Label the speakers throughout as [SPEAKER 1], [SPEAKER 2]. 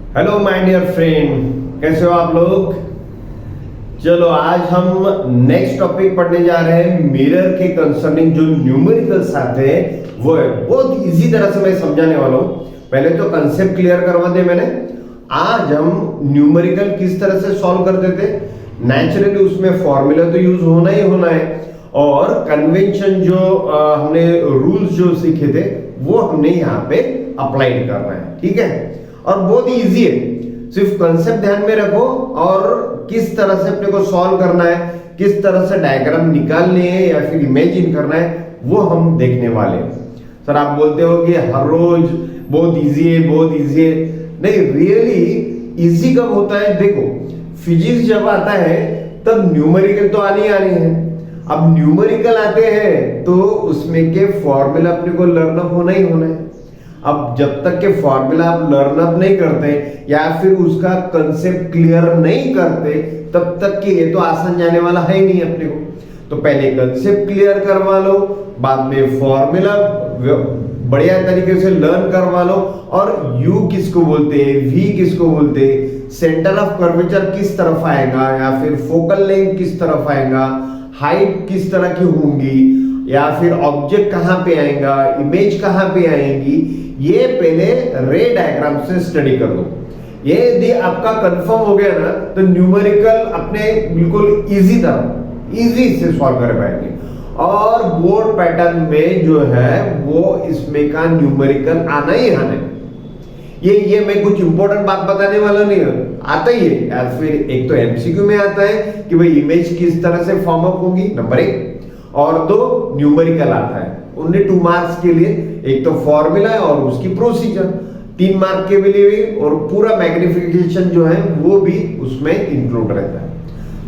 [SPEAKER 1] Hello my dear friend, कैसे हो आप लोग। चलो आज हम नेक्स्ट टॉपिक पढ़ने जा रहे हैं मिरर के कंसर्निंग। जो न्यूमेरिकल्स आते हैं वो है बहुत इजी तरह से मैं समझाने वाला हूं। पहले तो कंसेप्ट क्लियर करवा दे मैंने। आज हम न्यूमेरिकल किस तरह से सॉल्व करते थे। नेचुरली उसमें फॉर्मूला तो यूज होना ही होना है, और कन्वेंशन जो हमने रूल्स जो सीखे थे वो हमने यहाँ पे अप्लाई करना है। ठीक है, और बहुत ही इजी है। सिर्फ कंसेप्ट ध्यान में रखो और किस तरह से अपने को सॉल्व करना है, किस तरह से डायग्राम निकालने हैं या फिर इमेजिन करना है, वो हम देखने वाले हैं। सर आप बोलते हो कि हर रोज बहुत इजी है, बहुत इजी है। नहीं, रियली इजी कब होता है। देखो फिजिक्स जब आता है तब न्यूमेरिकल तो आनी आनी है। अब न्यूमेरिकल आते हैं तो उसमें के फॉर्मूला अपने को लर्न अप होना ही होना है। अब जब तक के फॉर्मूला आप लर्न अप नहीं करते या फिर उसका कंसेप्ट क्लियर नहीं करते तब तक के ये तो आसान जाने वाला है ही नहीं अपने को। तो पहले कंसेप्ट क्लियर करवा लो, बाद में फॉर्मूला बढ़िया तरीके से लर्न करवा लो, और यू किसको बोलते हैं, वी किसको बोलते हैं, सेंटर ऑफ कर्वेचर किस तरफ आएगा, या फिर फोकल लेंथ किस तरफ आएगा, हाइट किस तरह की होंगी, या फिर ऑब्जेक्ट कहां पे आएगा, इमेज कहां पे आएगी, ये पहले रे डायग्राम से स्टडी कर लो। ये यदि आपका कंफर्म हो गया ना तो न्यूमेरिकल अपने बिल्कुल इजी से सॉल्व कर पाएंगे। और बोर्ड पैटर्न में जो है वो इसमें का न्यूमेरिकल आना ही आना है। ये मैं कुछ इंपॉर्टेंट बात बताने वाला नहीं है, आता ही है। या फिर एक तो एमसीक्यू में आता है कि भाई इमेज किस तरह से फॉर्म अप होगी, नंबर 1, और 2 न्यूमेरिकल आता है ओनली 2 मार्क्स के लिए। एक तो फॉर्मूला है और उसकी प्रोसीजर 3 मार्क के लिए, और पूरा मैग्निफिकेशन जो है वो भी उसमें इंक्लूड रहता है।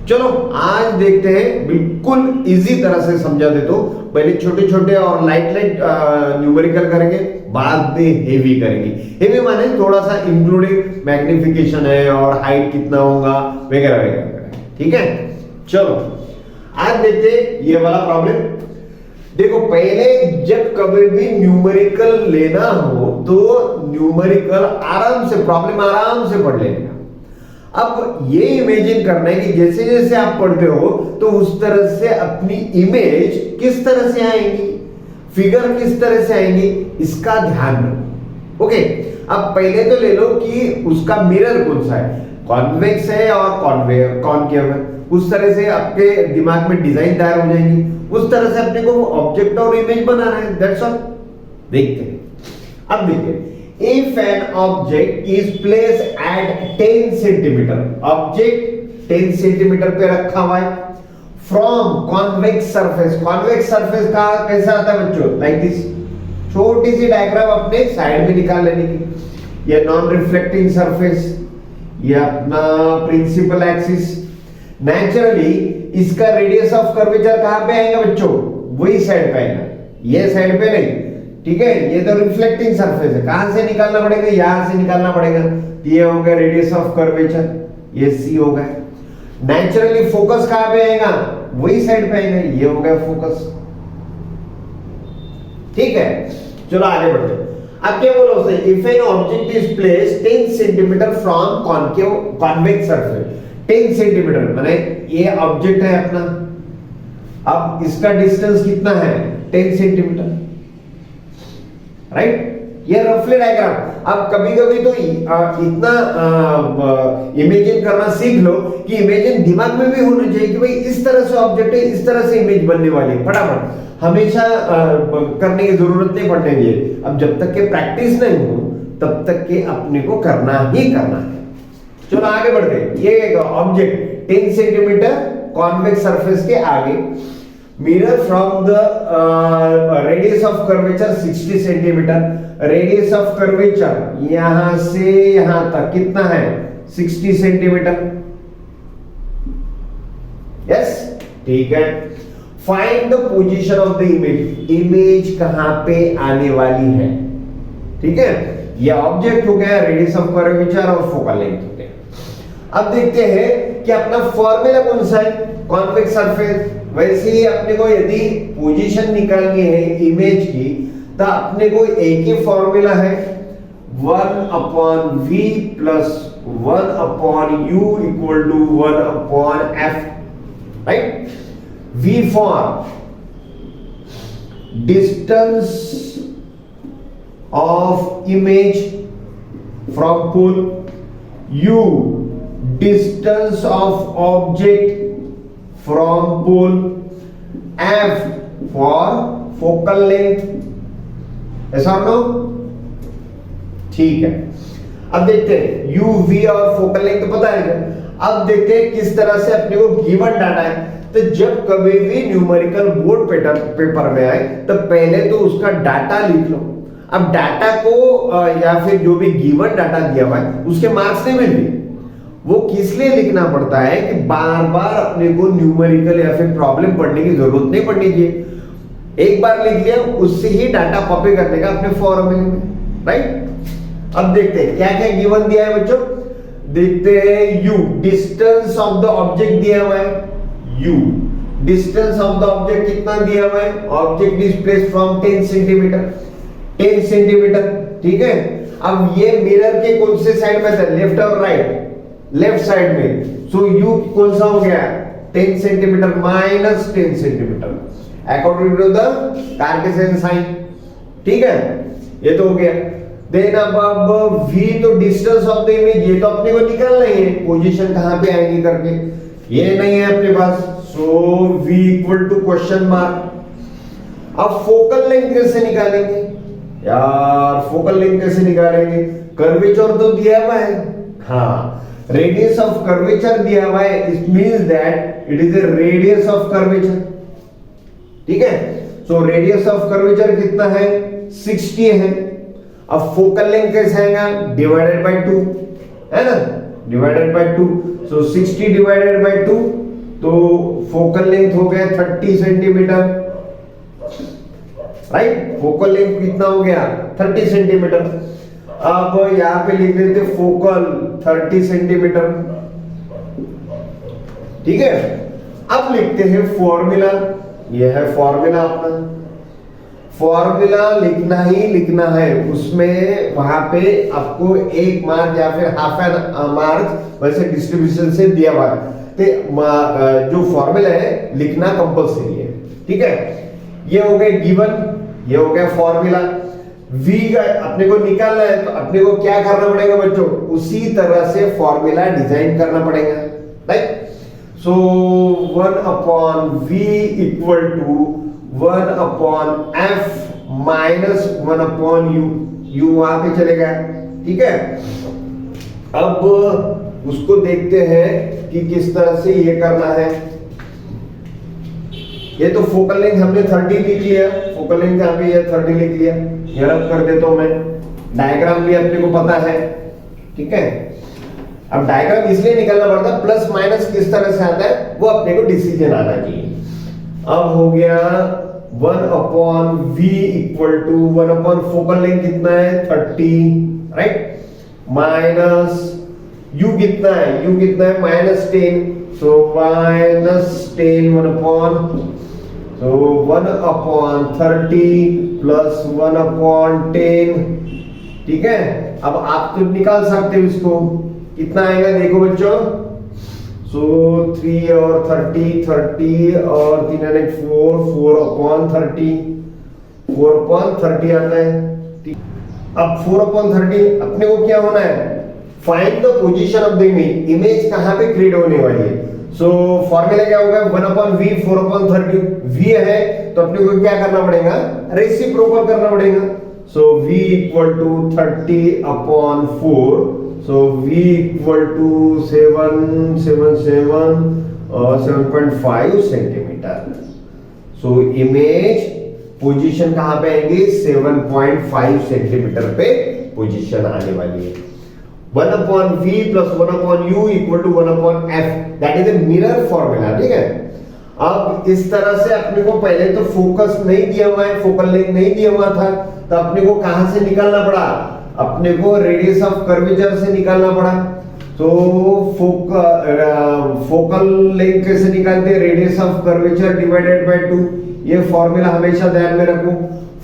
[SPEAKER 1] चलो आज देखते हैं, बिल्कुल इजी तरह से समझा देता हूं। पहले छोटे छोटे और लाइट न्यूमेरिकल करेंगे, बाद में हेवी करेंगे। हेवी माने थोड़ा सा इंक्लूडिंग मैग्निफिकेशन है और हाइट कितना होगा वगैरह वगैरह। ठीक है, चलो आज देखते हैं ये वाला प्रॉब्लम। देखो पहले जब कभी भी न्यूमेरिकल लेना हो तो न्यूमेरिकल आराम से प्रॉब्लम आराम से पढ़ लेना। अब ये इमेजिन करना है कि जैसे जैसे आप पढ़ते हो तो उस तरह से अपनी इमेज किस तरह से आएगी, फिगर किस तरह से आएंगी, इसका ध्यान रखो। ओके, अब पहले तो ले लो कि उसका मिरर कौन सा है, कॉन्वेक्स है और कॉनकेव है। उस तरह से आपके दिमाग में डिजाइन तैयार हो जाएगी, उस तरह से अपने को ऑब्जेक्ट और इमेज बनाना है। That's all. देखते हैं, अब देखते हैं। If an object is placed at 10 centimeter, object 10 centimetre पे रखा हुआ है, from convex surface, convex surface का कैसा आता है बच्चों, like this। छोटी सी डायग्राम अपने साइड में निकाल लेने की। ये नॉन रिफ्लेक्टिंग सरफेस, ये अपना प्रिंसिपल एक्सिस। नेचुरली इसका रेडियस ऑफ कर्वेचर कहां पे आएगा बच्चों, वही साइड पे आएगा, ये साइड पे नहीं। ठीक है, ये तो रिफ्लेक्टिंग सरफेस है, कहां से निकालना पड़ेगा, यहां से निकालना पड़ेगा। ये हो गया रेडियस ऑफ कर्वेचर, ये सी हो गया। नेचुरली फोकस कहां पे आएगा, वही साइड पे आएगा, ये हो गया फोकस। ठीक है, चलो आगे बढ़ते हैं। अब क्या बोलो उसे, if an object is placed 10 centimetre from convex surface, 10 centimetre माने ये ऑब्जेक्ट है अपना। अब इसका डिस्टेंस कितना है, 10 सेंटीमीटर, राइट। ये रफली डायग्राम। अब कभी कभी तो इतना इमेजिन करना सीख लो कि इमेजिन दिमाग में भी होना चाहिए कि भाई इस तरह से ऑब्जेक्ट है, इस तरह से इमेज बनने वाली है। फटाफट हमेशा करने की जरूरत नहीं पड़ने की। अब जब तक के प्रैक्टिस नहीं हो तब तक के अपने को करना ही करना है। चलो आगे बढ़ते हैं। ये ऑब्जेक्ट 10 सेंटीमीटर कॉन्वेक्स सरफेस के आगे, mirror from the radius of curvature 60 centimetre. Radius of curvature यहां से यहां तक कितना है, 60 सेंटीमीटर। यस, ठीक है। Find the position of the image, image कहां पे आने वाली है। ठीक है, ये ऑब्जेक्ट हो गया, रेडियस ऑफ कर्वेचर और फोकल लेंथ हो गया। अब देखते हैं कि अपना फॉर्मूला कौन सा है, कॉन्वेक्स सरफेस। वैसे ही अपने को यदि पोजीशन निकालनी है इमेज की तो अपने को एक ही फॉर्मूला है, 1/v plus 1/u equal to 1/f, right? V for distance of image from pole, u distance of object from pole, f for focal length. ऐसा नो? ठीक है। अब देखते हैं u v और फोकल लेंथ तो पता है क्या। अब देखते हैं किस तरह से अपने को गिवन डाटा है। तो जब कभी भी न्यूमेरिकल बोर्ड पेपर में आए तो पहले तो उसका डाटा लिख लो। अब डाटा को या फिर जो भी गिवन डाटा दिया हुआ है उसके मार्क्स नहीं मिलते। वो किस लिए लिखना पड़ता है कि बार बार अपने को न्यूमेरिकल या फिर प्रॉब्लम पढ़ने की जरूरत नहीं पड़नी चाहिए। एक बार लिख लिया उससे ही डाटा कॉपी करने का अपने फॉर्मूले में, राइट। अब देखते हैं क्या क्या गिवन दिया है बच्चों। देखते हैं u distance of the object दिया हुआ है। u distance of the object कितना दिया हुआ है। Object is placed from 10 centimetre, 10 centimetre, ठीक है। अब ये मिरर के कौन से साइड में था, लेफ्ट और राइट, लेफ्ट साइड में। सो u कौन सा हो गया 10 centimetre minus 10 centimetre according to the Cartesian sign, ठीक है। ये तो हो गया। देन अब v तो डिस्टेंस ऑफ द इमेज, ये तो अपने को निकालना ही है पोजीशन कहां पे आएगी करके, ये नहीं है अपने पास। So v equal to question mark. अब फोकल लेंथ कैसे निकालेंगे यार, फोकल लेंथ कैसे निकालेंगे। कर्वेचर तो दिया हुआ है, हाँ, रेडियस ऑफ कर्वेचर दिया हुआ है। It means that it is the radius of curvature, ठीक है। सो रेडियस ऑफ कर्वेचर कितना है 60 है। अब फोकल लेंथ कैसे आएगा, डिवाइडेड बाय 2 है ना, divided by 2। So 60 divided by 2 तो फोकल लेंथ हो गया 30 सेंटीमीटर, राइट। फोकल लेंथ कितना हो गया 30 सेंटीमीटर। अब यहां पे लिख देते फोकल 30 सेंटीमीटर, ठीक है। अब लिखते हैं फॉर्मूला, यह है फॉर्मूला अपना। फॉर्मूला लिखना ही लिखना है, उसमें वहां पे आपको 1 मार्क या फिर हाफ एन मार्क वैसे डिस्ट्रीब्यूशन से दिया हुआ है। जो फॉर्मूला है लिखना कंपल्सरी है, ठीक है। ये हो गया गिवन, ये हो गया फॉर्मूला। v का अपने को निकालना है तो अपने को क्या करना पड़ेगा बच्चों, उसी तरह से फॉर्मूला डिजाइन करना पड़ेगा, right. So 1/v equal to 1/f minus 1/u, u वहां पे चलेगा, ठीक है। अब उसको देखते हैं कि किस तरह से ये करना है। ये तो फोकल लेंथ हमने 30 लिख लिया, फोकल लेंथ यहाँ पे ये 30 लिख लिया, ये रब कर देता हूं मैं। डायग्राम भी अपने को पता है, ठीक है। अब डायग्राम इसलिए निकालना पड़ता है, प्लस माइनस किस तरह से आता है वो अपने को डिसीजन आना चाहिए। अब हो गया 1/v equal to 1/ focal length कितना है 30, राइट, माइनस u कितना है, u कितना है -10, सो -10 so 1/30 प्लस 1/10, ठीक है। अब आप तो निकाल सकते हो इसको, कितना आएगा देखो बच्चों। सो 3 और 30 और 3 और 1 4/30, 4/30 आता है। अब 4/30 अपने को क्या होना है, find the position of the image, image कहां पे क्रिएट होने वाली है। सो फॉर्मूला क्या होगा 1/v 4/30, v है तो अपने को क्या करना पड़ेगा, रेसिप्रोकल करना पड़ेगा। So v equal to 30/4, so v equal to 7.5 centimetre. So image position कहां पे आएंगे 7.5 सेंटीमीटर पे पोजीशन आने वाली है। 1/v plus 1/u equal to 1/f, that is a mirror formula, ठीक है। अब इस तरह से अपने को पहले तो फोकस नहीं दिया हुआ है, फोकल लेंथ नहीं दिया हुआ था, तो अपने को कहां से निकालना पड़ा, अपने को रेडियस ऑफ कर्वेचर से निकालना पड़ा। तो फोकल लेंथ कैसे निकालते हैं, radius of curvature divided by 2, ये फॉर्मूला हमेशा ध्यान में रखो।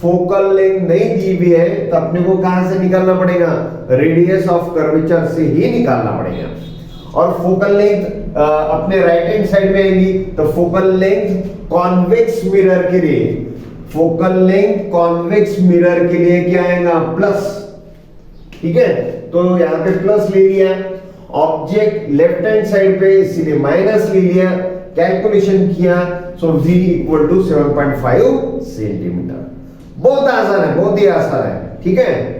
[SPEAKER 1] फोकल लेंथ नहीं दी हुई है तो अपने को कहां से निकालना पड़ेगा, रेडियस ऑफ कर्वेचर से ही निकालना पड़ेगा। और फोकल लेंथ अपने राइट हैंड साइड में आएगी, तो फोकल लेंथ कॉन्वेक्स मिरर के लिए, फोकल लेंथ कॉन्वेक्स मिरर के लिए क्या आएगा, प्लस। ठीक है, तो यहां पे प्लस ले लिया, ऑब्जेक्ट लेफ्ट हैंड साइड पे इसीलिए माइनस ले लिया, कैलकुलेशन किया, सो v इक्वल टू 7.5 सेंटीमीटर। बहुत आसान है, बहुत ही आसान है। ठीक है,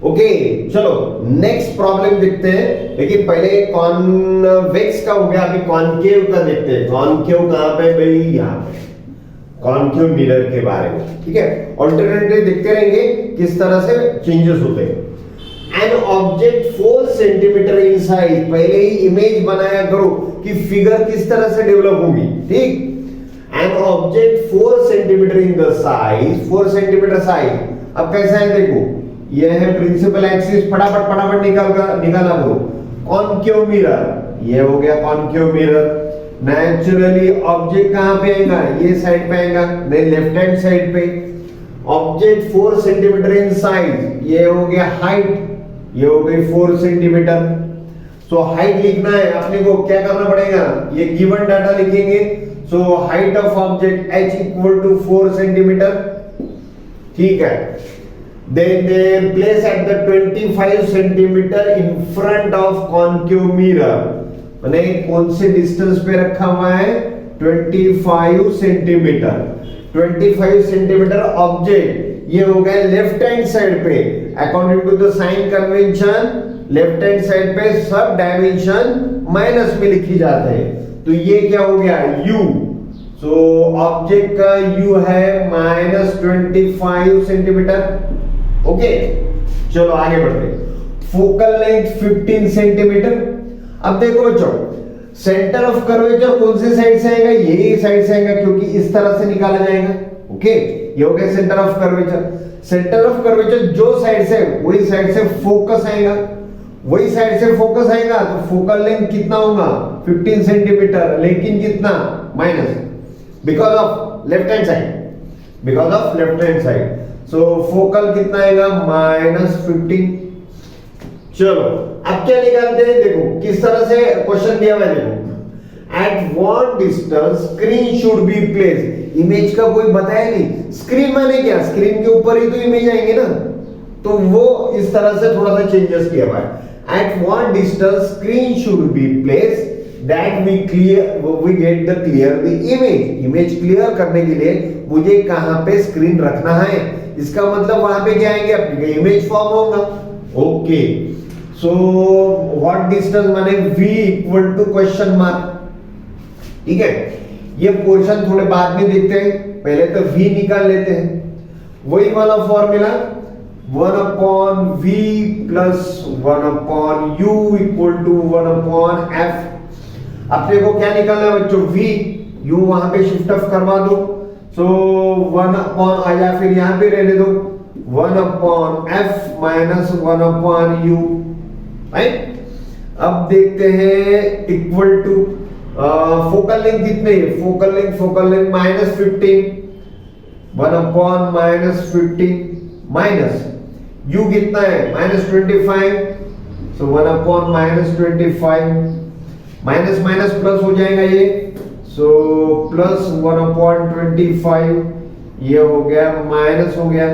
[SPEAKER 1] ओके चलो नेक्स्ट प्रॉब्लम देखते हैं, लेकिन पहले कॉन्वेक्स का हो गया, अभी कॉनकेव का देखते हैं। कॉनकेव कहां पे भाई, यहां पे कॉनकेव मिरर के बारे में। ठीक है, ऑल्टरनेटिव देखते रहेंगे किस तरह से चेंजेस होते हैं। An object 4 centimetre in size, पहले ही इमेज बनाया करो कि फिगर किस तरह से डेवलप होगी। ठीक, an object 4 centimetre in the size, 4 centimetre size. अब कैसा है देखो, यह है प्रिंसिपल एक्सिस, फटाफट निकाला करो। कॉनकेव मिरर, ये हो गया कॉनकेव मिरर। नेचुरली ऑब्जेक्ट कहां पे आएगा, ये साइड पे आएगा, नहीं लेफ्ट हैंड साइड पे। ऑब्जेक्ट 4 सेंटीमीटर इन साइज, ये हो गया हाइट, ये हो गई 4 सेंटीमीटर। सो हाइट लिखना है अपने को, क्या करना पड़ेगा, ये गिवन डाटा लिखेंगे। So height of object h equal to 4 centimetre. ठीक है, then they place at the 25 centimetre in front of concave mirror, माने कौन से डिस्टेंस पे रखा हुआ है, 25 सेंटीमीटर। 25 सेंटीमीटर ऑब्जेक्ट, ये हो गया लेफ्ट हैंड साइड पे। According to the sign convention left hand side पे सब डायमेंशन माइनस में लिखी जाते हैं, तो ये क्या हो गया, u। सो ऑब्जेक्ट का u है -25 सेंटीमीटर। ओके चलो आगे बढ़ते हैं। Focal length 15 centimetre. अब देखो बच्चों, सेंटर ऑफ कर्वेचर कौन से साइड से आएगा, यही साइड से आएगा, क्योंकि इस तरह से निकाला जाएगा। ओके, ये हो गया centre of curvature. Centre of curvature जो साइड से, वही साइड से फोकस आएगा, वही साइड से फोकस आएगा, तो फोकल लेंथ कितना होगा, 15 सेंटीमीटर, लेकिन कितना, minus, because of left hand side, because of left hand side. So focal कितना आएगा, -15। चलो अब क्या निकालते हैं, देखो किस तरह से क्वेश्चन दिया हुआ है। देखो, eight what distance screen should be place. Image का कोई बताया नहीं, स्क्रीन माने क्या, स्क्रीन के ऊपर ही तो इमेज आएंगे ना, तो वो इस तरह से थोड़ा सा चेंजेस किया हुआ है। At what distance screen should be place that we get the clear the image. Image clear करने के लिए मुझे कहां पे स्क्रीन रखना है, इसका मतलब वहां पे क्या आएंगे, अपने इमेज फॉर्म होगा। ओके, सो व्हाट डिस्टेंस माने v equal to question mark. ठीक है, ये पोर्शन थोड़े बाद में देखते हैं, पहले तो v निकाल लेते हैं। वही वाला formula 1/v plus 1/u equal to 1/f। अपने को क्या निकालना है बच्चों, v, u वहां पे शिफ्ट ऑफ करवा दो, सो 1/ आ जा, फिर यहां पे रहने दो 1/f माइनस 1/u। राइट, अब देखते हैं इक्वल टू फोकल लेंथ कितने, फोकल लेंथ -15, 1/-15 माइनस u कितना है, -25, सो 1/-25, माइनस माइनस प्लस हो जाएगा ये, सो प्लस 1/25, ये हो गया माइनस हो गया।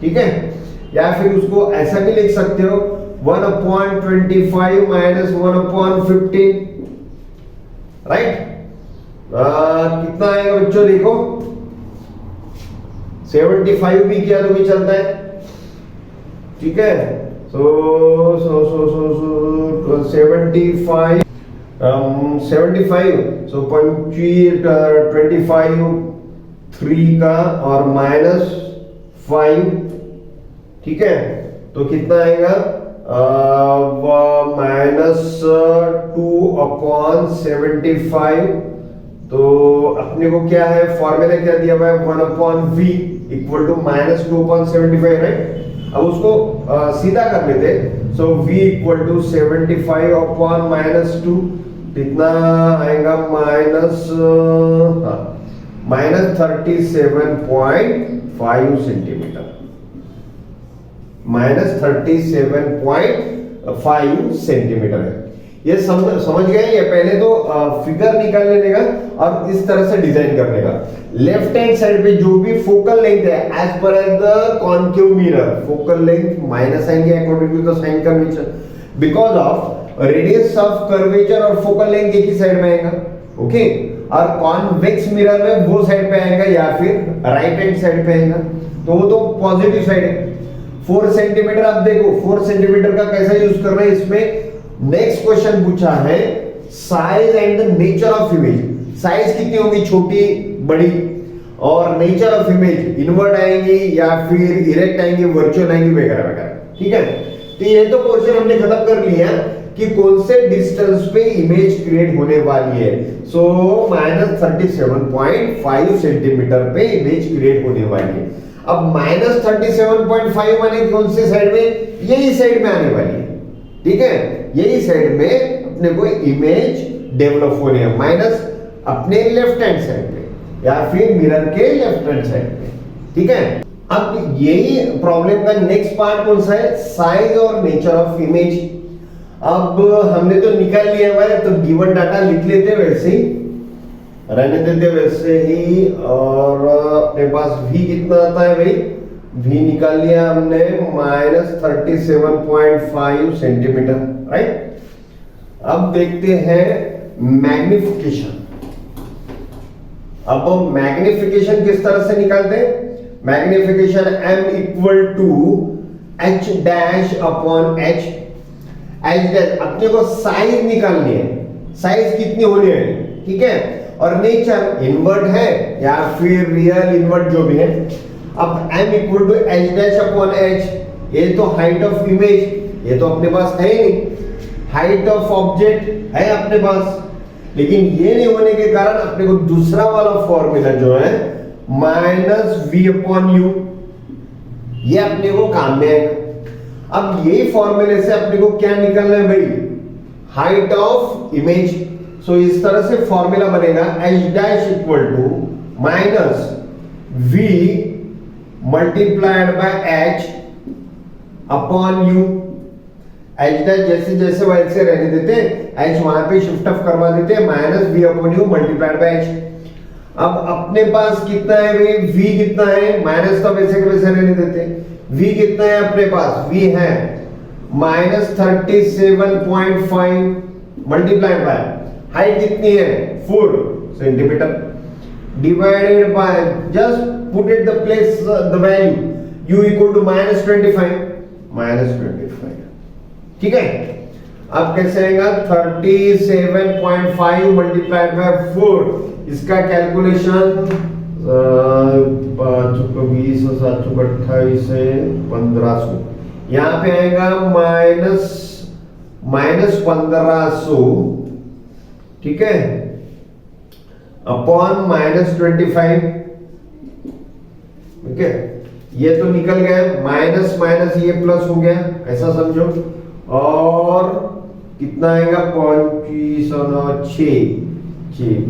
[SPEAKER 1] ठीक है, या फिर उसको ऐसा भी लिख सकते हो 1/25 माइनस 1/15। राइट, कितना आएगा बच्चों, देखो 75 भी किया तो भी चलता है। ठीक है, सो 75 सो 25 3 का और -5। ठीक है, तो कितना आएगा, -2/75। तो अपने को क्या है, फॉर्मूला क्या दिया हुआ है, 1/v इक्वल टू -2/75। राइट, अब उसको सीधा कर लेते, सो v इक्वल टू 75/-2, कितना आएगा, -37.5 सेंटीमीटर, -37.5 सेंटीमीटर है। ये समझ गए। ये पहले तो फिगर निकाल लेने का और इस तरह से डिजाइन करने का। लेफ्ट हैंड साइड पे जो भी फोकल लेंथ है as per the concave mirror, focal length minus आएंगे according to the sign convention, because of radius of curvature और फोकल लेंथ एक ही साइड में आएगा। ओके, और कॉन्वेक्स मिरर में वो साइड पे आएगा या फिर राइट हैंड साइड पे आएगा, तो वो तो पॉजिटिव साइड है। 4 सेंटीमीटर, अब देखो 4 सेंटीमीटर का कैसा यूज कर रहे हैं इसमें। नेक्स्ट क्वेश्चन पूछा है size and the nature of image. Size कितनी होगी, छोटी बड़ी, और नेचर ऑफ इमेज इनवर्ट आएंगी या फिर इरेक्ट आएंगी, वर्चुअल आएंगी, वगैरह वगैरह। ठीक है, तो ये तो क्वेश्चन हमने खत्म कर लिया कि कौन से डिस्टेंस पे इमेज क्रिएट होने वाली है। सो -37.5 सेंटीमीटर पे इमेज क्रिएट होने वाली है। अब -37.5 माने कौन से साइड में, यही साइड में आने वाली है। ठीक है, यही साइड में अपने को इमेज डेवलप होने है, माइनस अपने लेफ्ट हैंड साइड पे या फिर मिरर के लेफ्ट हैंड साइड पे। ठीक है, अब यही प्रॉब्लम का नेक्स्ट पार्ट कौन सा है, साइज और नेचर ऑफ इमेज। अब हमने तो निकाल लिया है, तो गिवन डाटा लिख लेते वैसे ही, रहने देते वैसे ही। और अपने पास v कितना आता है भाई, v निकाल लिया हमने -37.5 सेंटीमीटर, राइट। अब देखते हैं मैग्निफिकेशन। अब मैग्निफिकेशन किस तरह से निकालते हैं, magnification m equal to h dash upon h dash. अपने को साइज निकालनी है, साइज कितनी होनी है, ठीक है, और नेचर इनवर्ट है या फिर रियल इनवर्ट जो भी है। अब m equal to h dash upon h, ये तो हाइट ऑफ इमेज, ये तो अपने पास है ही नहीं। हाइट ऑफ ऑब्जेक्ट है अपने पास, लेकिन ये नहीं होने के कारण अपने को दूसरा वाला फॉर्मूला जो है -v अपॉन u, ये अपने को काम में आएगा। अब यही फॉर्मूले से अपने को क्या निकालना है भाई, हाइट ऑफ इमेज। सो इस तरह से फॉर्मूला बनेगा h dash equal to -v multiplied by h upon u। h dash जैसे जैसे वैसे रहने देते हैं, h वहां पे शिफ्ट ऑफ करवा देते हैं, -v upon u multiplied by h। अब अपने पास कितना है भाई, v कितना है, माइनस तो वैसे के वैसे रहने देते हैं। v कितना है अपने पास, v है -37.5 मल्टीप्लाइड बाय हाइट कितनी है 4 centimetre, divided by, just put it the place the value, u equal to -25। ठीक है, अब कैसे आएगा 37.5 मल्टीप्लाइड बाय 4, इसका कैलकुलेशन 20 28 है 1500, यहां पे आएगा -1500, ठीक है, अपॉन -25। ठीक है, ये तो निकल गया, माइनस माइनस ये प्लस हो गया, ऐसा समझो। और कितना आएगा 25 और 6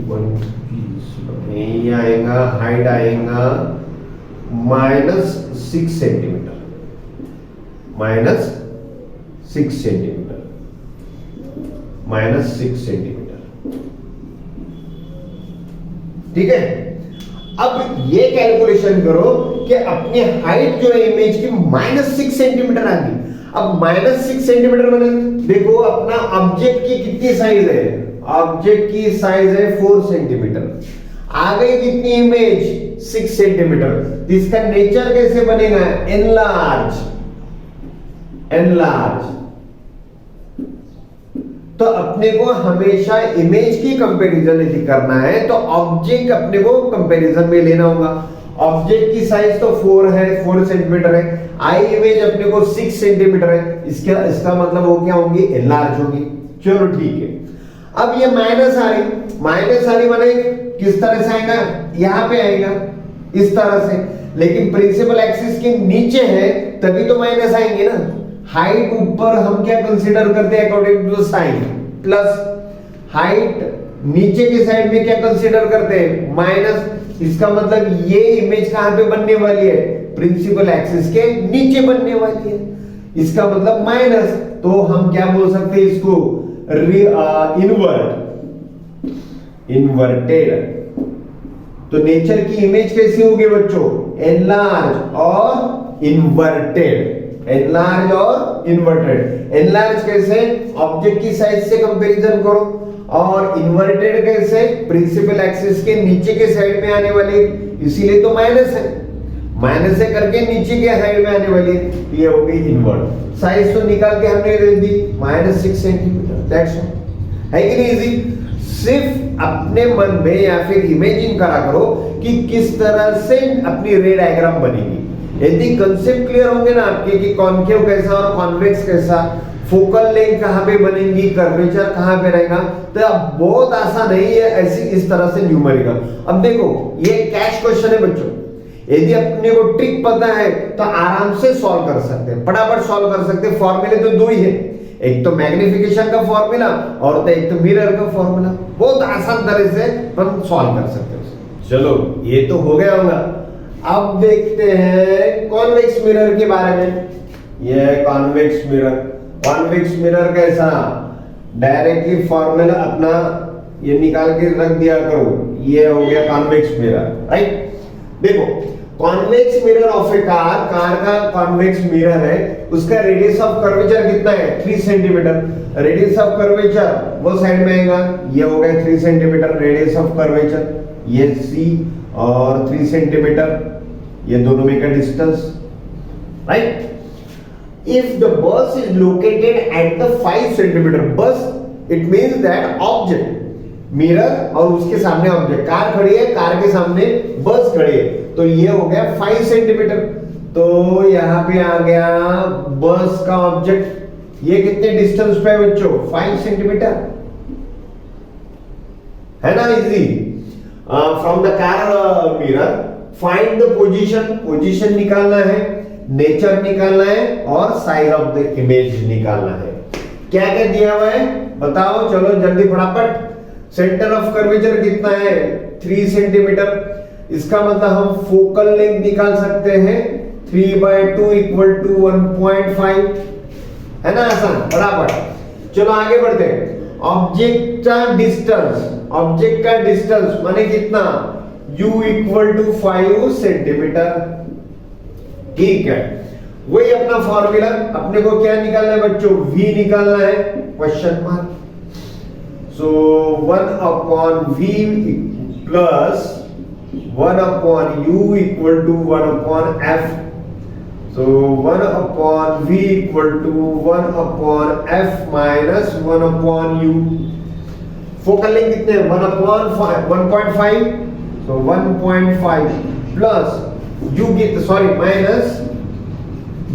[SPEAKER 1] 25, ये आएगा, हाइट आएगा -6 सेंटीमीटर, -6 सेंटीमीटर। ठीक है, अब ये कैलकुलेशन करो कि अपनी हाइट जो है इमेज की -6 सेंटीमीटर आ गई। अब -6 सेंटीमीटर मैंने देखो अपना ऑब्जेक्ट की कितनी साइज है, ऑब्जेक्ट की साइज है 4 सेंटीमीटर, आ गई कितनी इमेज 6 सेंटीमीटर। तो इसका नेचर कैसे बनेगा, एनलार्ज। तो अपने को हमेशा इमेज की कंपैरिजन यदि करना है तो ऑब्जेक्ट अपने को कंपैरिजन में लेना होगा। ऑब्जेक्ट की साइज तो 4 है, 4 सेंटीमीटर है, आई इमेज अपने को 6 सेंटीमीटर है, इसका मतलब वो क्या होंगी, एनलार्ज होगी। चलो ठीक है, अब ये माइनस आ रही माने किस तरह से आएगा, यहां पे आएगा इस तरह से, लेकिन प्रिंसिपल एक्सिस के नीचे है तभी तो माइनस आएंगे ना। हाइट ऊपर हम क्या कंसीडर करते हैं according to sign, plus height नीचे की साइड में क्या कंसीडर करते हैं, माइनस। इसका मतलब ये इमेज कहां पे बनने वाली है, प्रिंसिपल एक्सिस के नीचे बनने वाली है, इसका मतलब माइनस। तो हम क्या बोल सकते हैं इसको, इन्वर्टेड। तो नेचर की इमेज कैसी होगी बच्चों, एनलार्ज और इन्वर्टेड। एनलार्ज और इन्वर्टेड। एनलार्ज कैसे, ऑब्जेक्ट की साइज से कंपैरिजन करो, और इन्वर्टेड कैसे, प्रिंसिपल एक्सिस के नीचे के साइड में आने वाली, इसीलिए तो माइनस है, माइनस से करके नीचे के साइड में आने वाली, ये हो गई इन्वर्ट। साइज तो निकाल के हमने दे दी -6 सेंटीमीटर, दैट्स ऑल। है कि नहीं इजी। सिर्फ अपने मन में या फिर इमेजिन करा करो कि किस तरह से अपनी रे डायग्राम बनेगी। यदि कंसेप्ट क्लियर होंगे ना आपके कि कॉन्केव कैसा और कॉन्वेक्स कैसा, फोकल लेंथ कहां पे बनेगी, कर्वेचर कहां पे रहेगा, तो अब बहुत आसान है ये ऐसी इस तरह से न्यूमेरिकल। अब देखो ये कैश क्वेश्चन है बच्चों, यदि अपने को ट्रिक पता है तो आराम से सॉल्व कर सकते हैं, फटाफट सॉल्व कर सकते हैं। फॉर्मूले तो दो ही है, एक तो मैग्निफिकेशन का फॉर्मूला और तो एक तो मिरर का फॉर्मूला, बहुत आसान तरह से हम सॉल्व कर सकते हैं। चलो ये तो हो गया होगा। अब देखते हैं कॉन्वेक्स मिरर के बारे में। ये कॉन्वेक्स मिरर। कॉन्वेक्स मिरर कैसा, डायरेक्टली फॉर्मूला अपना ये निकाल के रख दिया करो, ये हो गया कॉन्वेक्स मिरर, राइट। देखो convex mirror of a car का कॉन्वेक्स मिरर है, उसका रेडियस ऑफ कर्वेचर कितना है, 3 सेंटीमीटर। रेडियस ऑफ कर्वेचर वो साइड में आएगा, ये हो गया 3 सेंटीमीटर रेडियस ऑफ कर्वेचर, ये C और 3 सेंटीमीटर, ये दोनों में का distance, right. If the bus is located at the 5 centimetre bus, it means that object, mirror और उसके सामने ऑब्जेक्ट, कार खड़ी है, कार के सामने बस खड़ी है, तो ये हो गया 5 सेंटीमीटर। तो यहां पे आ गया बस का ऑब्जेक्ट, ये कितने डिस्टेंस पे है बच्चों, 5 सेंटीमीटर, है ना easy. From the car mirror find the position, position निकालना है, नेचर निकालना है और साइज ऑफ द इमेज निकालना है। क्या क्या दिया हुआ है बताओ, चलो जल्दी फटाफट। सेंटर ऑफ कर्वेचर कितना है, 3 सेंटीमीटर। इसका मतलब हम फोकल लेंथ निकाल सकते हैं, 3/2 इक्वल टू 1.5, है ना आसान, बराबर। चलो आगे बढ़ते हैं। ऑब्जेक्ट का डिस्टेंस, ऑब्जेक्ट का डिस्टेंस माने कितना, u इक्वल टू 5 सेंटीमीटर, ठीक है। वही अपना फॉर्मूला, अपने को क्या निकालना है बच्चों, v निकालना है, question mark. So 1/v plus 1/u equal to 1/f। So 1/v equal to 1/f minus 1/u. Focal length कितने, 1.5, so 1.5 प्लस u कितना, सॉरी माइनस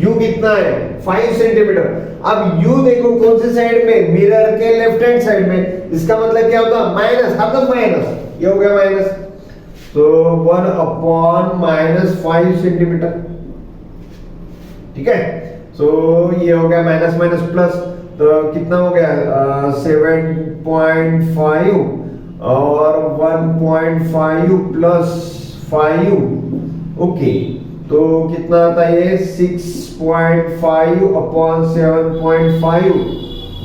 [SPEAKER 1] u कितना है 5 सेंटीमीटर। अब u देखो कौन से साइड में, मिरर के लेफ्ट हैंड साइड में, इसका मतलब क्या होता है माइनस, मतलब माइनस, ये हो गया माइनस, तो 1/-5 सेंटीमीटर, ठीक है। सो ये हो गया माइनस माइनस प्लस, तो कितना हो गया 7.5 और 1.5 प्लस 5, ओके, तो कितना आता है ये 6.5/7.5,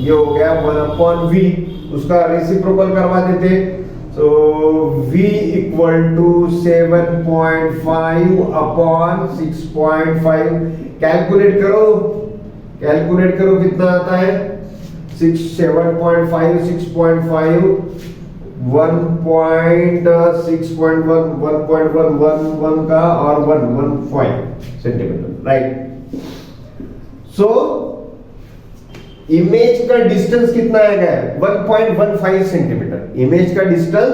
[SPEAKER 1] ये हो गया 1/v। उसका रेसिप्रोकल करवा देते, so v equal to 7.5/6.5। Calculate करो, कैलकुलेट करो कितना आता है, 7.5 6.5 1.6.1 का और 1.15 सेंटीमीटर, राइट। सो इमेज का डिस्टेंस कितना आएगा 1.15 सेंटीमीटर, इमेज का डिस्टेंस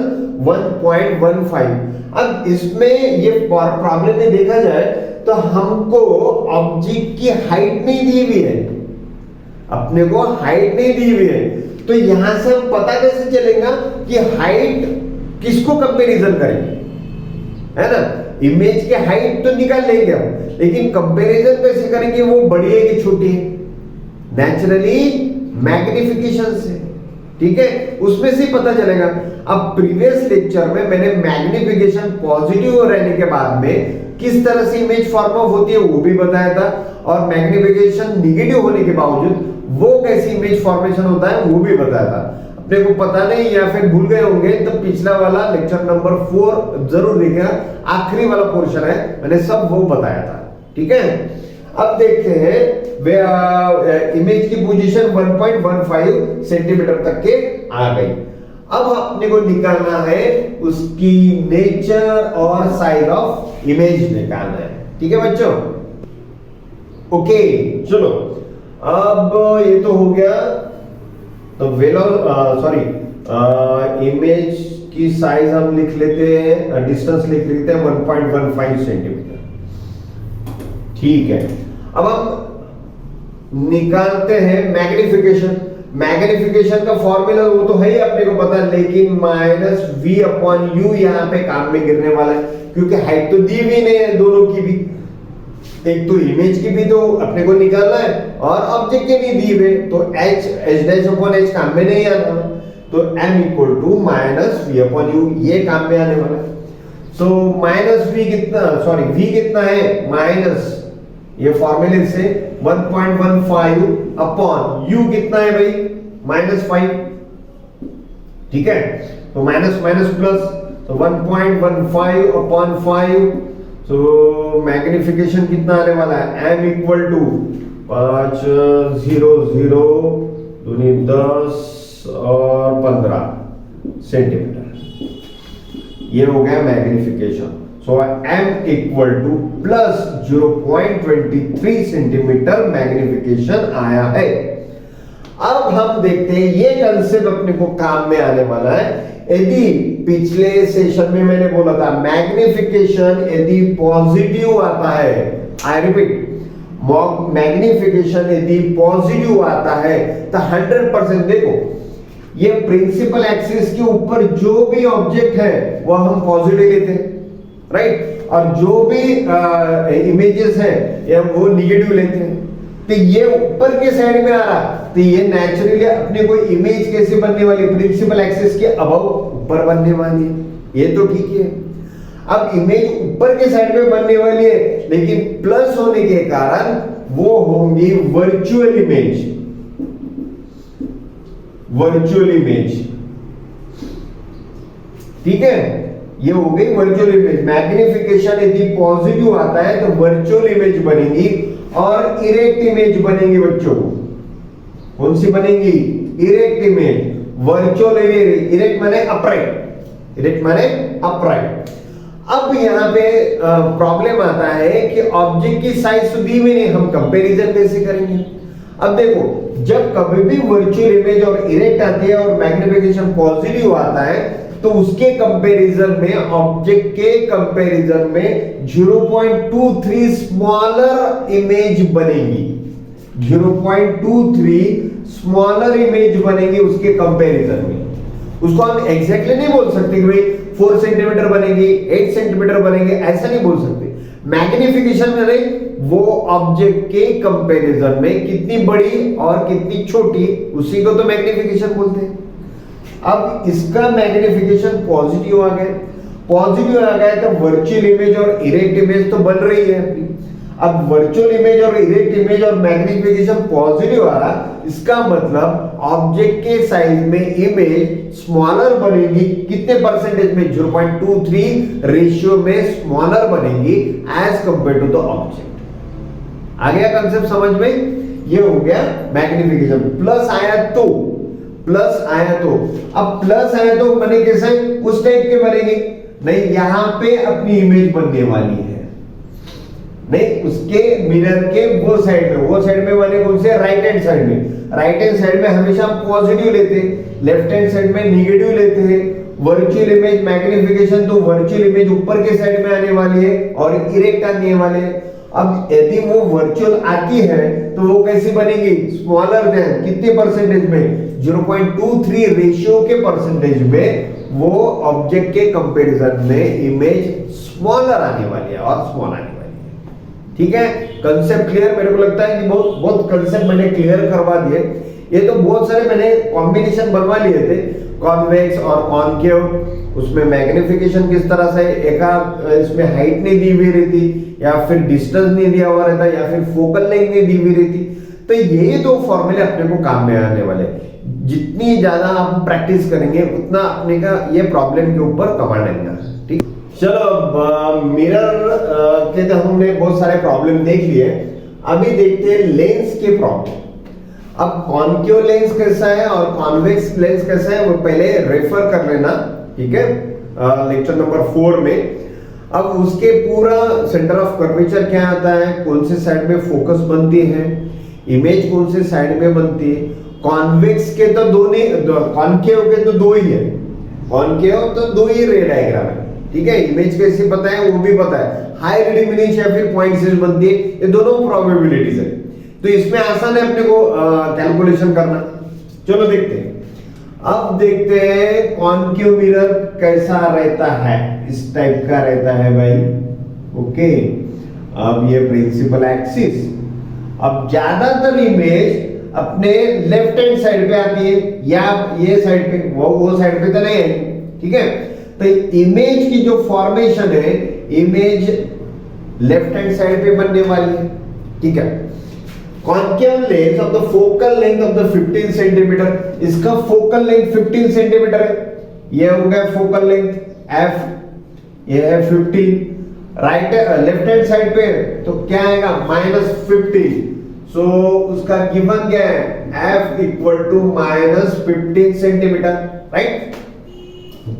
[SPEAKER 1] 1.15। अब इसमें ये प्रॉब्लम में देखा जाए तो हमको ऑब्जेक्ट की हाइट नहीं दी हुई है, अपने को हाइट नहीं दी हुई है, तो यहां से हम पता कैसे चलेगा कि हाइट किसको कंपैरिजन करेंगे, है ना। इमेज की हाइट तो निकाल लेंगे हम, लेकिन कंपैरिजन कैसे करेंगे, वो बड़ी है कि छोटी है, नेचुरली मैग्निफिकेशन से, ठीक है, उसमें से पता चलेगा। अब प्रीवियस लेक्चर में मैंने मैग्निफिकेशन पॉजिटिव रहने के बाद में किस तरह से इमेज फॉर्म ऑफ होती है वो भी बताया था, और मैग्निफिकेशन नेगेटिव होने के बावजूद वो कैसी इमेज फॉर्मेशन होता है वो भी बताया था। अपने को पता नहीं या फिर भूल गए होंगे तो पिछला वाला लेक्चर नंबर 4 जरूर देखिएगा, आखिरी वाला पोर्शन है, मैंने सब वो बताया था। ठीक है, अब देखते हैं इमेज की पोजीशन 1.15 सेंटीमीटर तक के आ गई। अब अपने को निकालना है उसकी नेचर और साइज ऑफ इमेज निकालना है। ठीक है बच्चों, ओके चलो, अब ये तो हो गया। तो इमेज की साइज हम लिख लेते हैं, डिस्टेंस लिख लेते हैं 1.15 सेंटीमीटर। ठीक है, अब हम निकालते हैं मैग्निफिकेशन। मैग्निफिकेशन का फॉर्मूला वो तो है ही अपने को पता है, लेकिन -v/u यहां पे काम में गिरने वाला है, क्योंकि हाइट तो दी भी नहीं है दोनों की भी, एक तो इमेज की भी तो अपने को निकालना है और ऑब्जेक्ट के भी दी हुए, तो h काम में नहीं आना, तो m = -v/u ये काम में आने वाला है। सो -v कितना है, माइनस ये फॉर्मूले से 1.15 अपॉन u कितना है भाई, -5। ठीक है, तो माइनस माइनस प्लस, तो 1.15 अपॉन 5, तो मैग्निफिकेशन कितना आने वाला है, m = 5 0 0 दूनी 10 और 15 सेंटीमीटर। ये हो गया मैग्निफिकेशन। सो m = प्लस 0.23 सेंटीमीटर मैग्निफिकेशन आया है। अब हम देखते हैं ये कंसेप्ट अपने को काम में आने वाला है। यदि पिछले सेशन में मैंने बोला था मैग्निफिकेशन यदि पॉजिटिव आता है, आई रिपीट, मैग्निफिकेशन यदि पॉजिटिव आता है तो 100%, देखो ये प्रिंसिपल एक्सिस के ऊपर जो भी ऑब्जेक्ट है वो हम पॉजिटिव लेते हैं, राइट, और जो भी इमेजेस है वो निगेटिव लेते हैं। तो ये ऊपर के साइड में आ रहा, तो ये नेचुरली अपने को इमेज कैसे बनने वाली, प्रिंसिपल एक्सिस के अबव ऊपर बनने वाली है, ये तो ठीक है। अब इमेज ऊपर के साइड में बनने वाली है, लेकिन प्लस होने के कारण वो होंगी वर्चुअल इमेज, वर्चुअल इमेज। ठीक है, ये हो गई वर्चुअल इमेज। मैग्निफिकेशन यदि पॉजिटिव आता है तो वर्चुअल इमेज बनेगी और इरेक्ट इमेज बनेगी बच्चों। कौन सी बनेगी, erect image, virtual image. Erect माने अपराइट, इरेक्ट माने अपराइट। अब यहां पे प्रॉब्लम आता है कि ऑब्जेक्ट की साइज तो दी हुई नहीं, हम कंपैरिजन कैसे करेंगे। अब देखो, जब कभी भी वर्चुअल इमेज और इरेक्ट आती है और मैग्निफिकेशन पॉजिटिव आता है तो उसके कंपैरिजन में, ऑब्जेक्ट के कंपैरिजन में 0.23 स्मॉलर इमेज बनेगी, 0.23 स्मॉलर इमेज बनेगी उसके कंपैरिजन में। उसको हम एग्जैक्टली नहीं बोल सकते कि भाई 4 सेंटीमीटर बनेगी, 8 सेंटीमीटर बनेंगे, ऐसा नहीं बोल सकते। मैग्निफिकेशन में नहीं, वो ऑब्जेक्ट के कंपैरिजन में कितनी बड़ी और कितनी छोटी, उसी को तो मैग्निफिकेशन बोलते हैं। अब इसका मैग्निफिकेशन पॉजिटिव आ गया, पॉजिटिव आ गया तो वर्चुअल इमेज और इरेक्ट इमेज तो बन रही है अपनी। अब वर्चुअल इमेज और इरेक्ट इमेज और मैग्निफिकेशन पॉजिटिव आ रहा, इसका मतलब ऑब्जेक्ट के साइज में इमेज स्मॉलर बनेगी, कितने परसेंटेज में, 0.23 रेशियो में स्मॉलर बनेगी as compared to the object. आ गया कंसेप्ट समझ में, ये हो गया मैग्निफिकेशन। प्लस आया तो, प्लस आया तो, अब प्लस आया तो बने कैसे, उस टाइप के बनेंगे नहीं, यहां पे अपनी इमेज बनने वाली है नहीं, उसके मिरर के वो साइड में बने कौन से, राइट हैंड साइड में। राइट हैंड साइड में हमेशा हम पॉजिटिव लेते हैं, लेफ्ट हैंड साइड में निगेटिव लेते हैं। वर्चुअल इमेज मैग्निफिकेशन तो वर्चुअल इमेज ऊपर के साइड में आने वाली है और इरेक्ट आने वाले हैं। अब यदि वो वर्चुअल आती है तो वो कैसी बनेगी, स्मॉलर देन, कितने परसेंटेज में, 0.23 रेशियो के परसेंटेज में वो ऑब्जेक्ट के कंपैरिजन में इमेज स्मॉलर आने वाली है और स्मॉल आने वाली है। ठीक है, कंसेप्ट क्लियर। मेरे को लगता है कि बहुत कंसेप्ट मैंने क्लियर करवा दिए। ये तो बहुत सारे मैंने कॉम्बिनेशन बनवा लिए थे, कॉन्वेक्स और कॉनकेव, उसमें मैग्निफिकेशन किस तरह से, इसमें हाइट नहीं दी हुई रहती, या फिर डिस्टेंस नहीं दिया हुआ रहता, या फिर फोकल लेंथ नहीं दी हुई रहती। तो ये दो फॉर्मूले अपने को काम में आने वाले। जितनी ज्यादा आप प्रैक्टिस करेंगे उतना अपने का ये प्रॉब्लम के ऊपर कमांड आएगा। ठीक, चलो अब मिरर के तो हमने बहुत सारे प्रॉब्लम देख लिए, अभी देखते हैं लेंस के प्रॉब्लम। अब कॉनकेव लेंस कैसा है और कॉन्वेक्स लेंस कैसा है वो पहले रेफर कर लेना, ठीक है, लेक्चर नंबर 4 में। अब उसके पूरा सेंटर ऑफ कर्वेचर क्या आता है, कौन से साइड में फोकस बनती है, इमेज कौन से साइड में बनती है। कॉन्वेक्स के तो कॉनकेव के तो दो ही है, कॉनकेव तो दो ही रे डायग्राम है, ठीक है। इमेज कैसे पता है वो भी पता है, हाई रीडिंग इमेज या फिर पॉइंट से बनती है, ये दोनों प्रोबेबिलिटीज है। तो इसमें आसान है अपने को कैलकुलेशन करना। चलो देखते हैं, अब देखते हैं कॉनकेव मिरर कैसा रहता है, इस टाइप का रहता है भाई, ओके। अब ये प्रिंसिपल एक्सिस, अब ज्यादातर इमेज अपने लेफ्ट हैंड साइड पे आती है, या ये साइड पे, वो साइड पे तो नहीं है, ठीक है। तो इमेज की जो फॉर्मेशन है, इमेज लेफ्ट हैंड साइड पे बनने वाली है, ठीक है। Concave lens of the focal length of the 15 centimetre, इसका फोकल लेंथ 15 सेंटीमीटर है, ये हो गया फोकल लेंथ f, ये है 15। राइट लेफ्ट हैंड साइड पे तो क्या आएगा -15, सो उसका गिवन क्या है, f equal to -15 centimetre, right.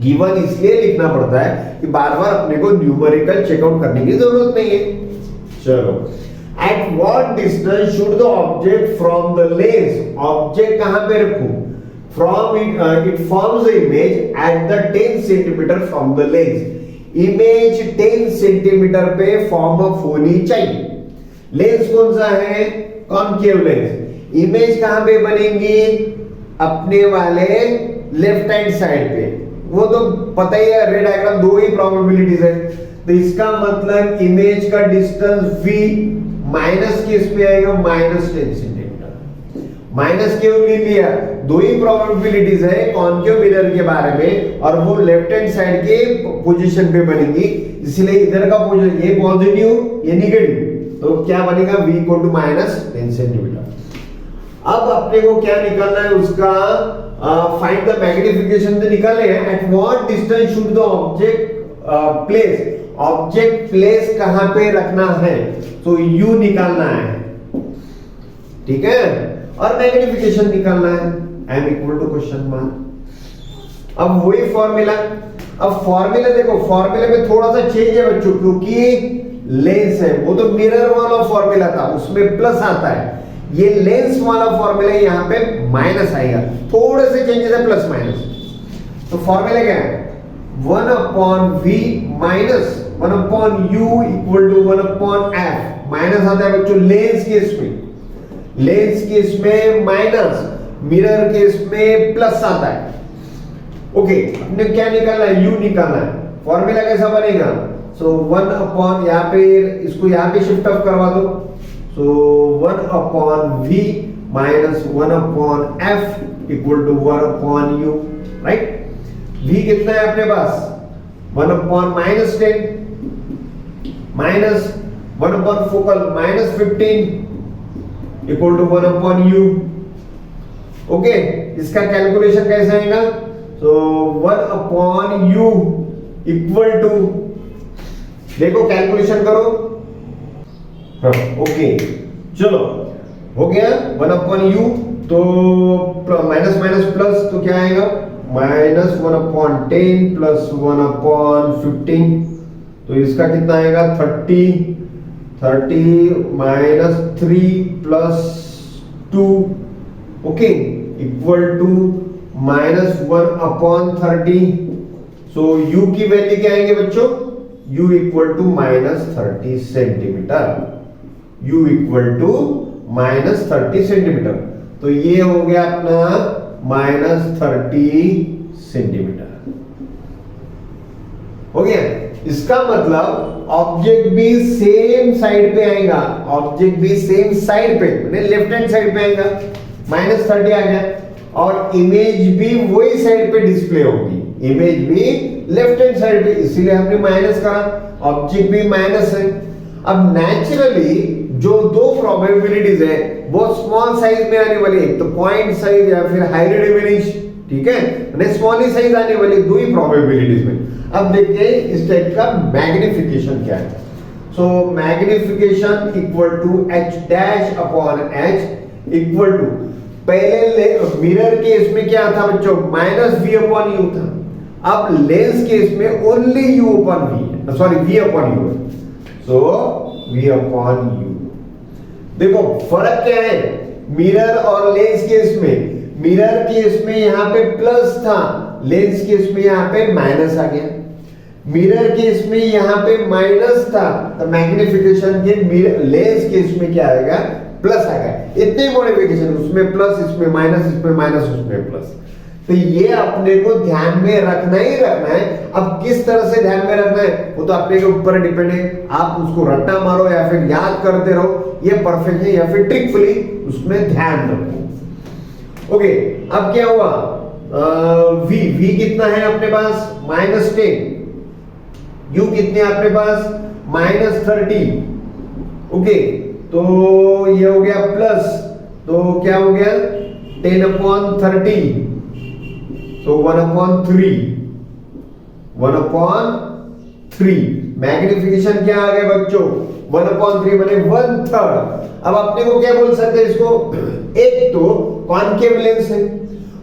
[SPEAKER 1] Given इसलिए लिखना पड़ता है कि बार बार अपने को न्यूमेरिकल चेकआउट करने की जरूरत नहीं है। चलो, eight what distance should the object from the lens, object कहां पे रखूं, from it forms the image at the 10 centimetre from the lens, image 10 centimetre पे फॉर्म अप होनी चाहिए। लेंस कौन सा है, कॉनकेव लेंस। इमेज कहां पे बनेगी, अपने वाले लेफ्ट हैंड साइड पे, वो तो पता ही है, रे डायग्राम दो ही प्रोबेबिलिटीज है। तो इसका मतलब इमेज का डिस्टेंस v माइनस के इसमें आएगा -10 सेंटीमीटर। माइनस क्यों ले लिया, दो ही प्रोबेबिलिटीज है कॉनकेव मिरर के बारे में, और वो लेफ्ट हैंड साइड के पोजीशन पे बनेगी, इसलिए इधर का पोजीशन, ये पॉजिटिव ये नेगेटिव, तो क्या बनेगा v इक्वल टू -10 सेंटीमीटर। अब अपने को क्या निकालना है, उसका फाइंड द मैग्निफिकेशन तो निकाले हैं। Eight what distance should the object place, object place कहां पे रखना है, तो u निकालना है, ठीक है, और मैग्निफिकेशन निकालना है, m equal to question mark. अब वही फॉर्मूला, अब फॉर्मूला देखो, फॉर्मूले में थोड़ा सा चेंज है बच्चों, क्योंकि लेंस है, वो तो मिरर वाला फॉर्मूला था, उसमें प्लस आता है, ये लेंस वाला फॉर्मूला यहाँ पे माइनस आएगा, थोड़े से चेंजेस है, प्लस माइनस। तो फॉर्मूला क्या है, 1/v minus 1/u equal to 1/f, minus आता है बच्चों लेंस केस में, लेंस केस में माइनस, मिरर केस में प्लस आता है, ओके। हमने क्या निकालना है, u निकालना है। फॉर्मूला कैसा बनेगा, सो 1/, यहाँ पे इसको यहाँ पे शिफ्ट ऑफ करवा दो, so 1/v minus 1/f equal to 1/u, right? v कितना है अपने पास, 1/-10 minus 1/focal -15 equal to 1/u, okay. इसका कैलकुलेशन कैसे आएगा, so 1/u equal to, देखो कैलकुलेशन करो, ओके। चलो हो गया 1/u, तो माइनस माइनस प्लस, तो क्या आएगा -1/10 प्लस 1/15, तो इसका कितना आएगा 30 minus 3 plus 2, okay, equal to -1/30। So u की वैल्यू क्या आएंगे बच्चों, u equal to -30 centimetre, u equal to -30 centimetre. तो ये हो गया अपना -30 सेंटीमीटर, हो गया। इसका मतलब ऑब्जेक्ट भी सेम साइड पे आएगा, ऑब्जेक्ट भी सेम साइड पे, लेफ्ट हैंड साइड पे आएगा। -30 आ गया, और इमेज भी वही साइड पे डिस्प्ले होगी, इमेज भी लेफ्ट हैंड साइड पे, इसीलिए हमने माइनस करा, ऑब्जेक्ट भी माइनस है। अब नेचुरली जो दो प्रोबेबिलिटीज है वो स्मॉल साइज में आने वाली है, तो पॉइंट साइज या फिर हाईली डिमिनिश, ठीक है, स्मॉल ही साइज आने वाली दो ही प्रोबेबिलिटीज में। अब देखते हैं इस टाइप का मैग्निफिकेशन क्या है। So magnification equal to h dash upon h equal to, पहले मिरर केस में क्या था बच्चों, -v अपॉन u था, अब लेंस केस में ओनली u अपॉन v है, सॉरी v अपॉन u है, सो v अपॉन u। देखो फर्क क्या है मिरर और लेंस केस में, मिरर केस में यहां पे प्लस था, लेंस केस में यहां पे माइनस आ गया, मिरर केस में यहां पे माइनस था, तो मैग्निफिकेशन के लेंस केस में क्या आएगा, प्लस आएगा। इतने मॉडिफिकेशन, उसमें प्लस, इसमें माइनस, इसमें माइनस, उसमें प्लस, तो ये अपने को ध्यान में रखना ही रखना है। अब किस तरह से ध्यान में रखना है वो तो अपने के ऊपर डिपेंड है, आप उसको रट्टा मारो या फिर याद करते रहो, ये परफेक्ट है या फिर ट्रिकफुली उसमें ध्यान रखो। ओके, अब क्या हुआ, v कितना है अपने पास, -10, u कितने अपने पास, -30, ओके, तो ये हो गया प्लस, तो क्या हो गया 10/30, तो 1/3, 1/3, मैग्निफिकेशन क्या आ गया बच्चों, 1/3 बने 1/3। अब अपने को क्या बोल सकते हैं इसको, एक तो कॉनकेव लेंस है,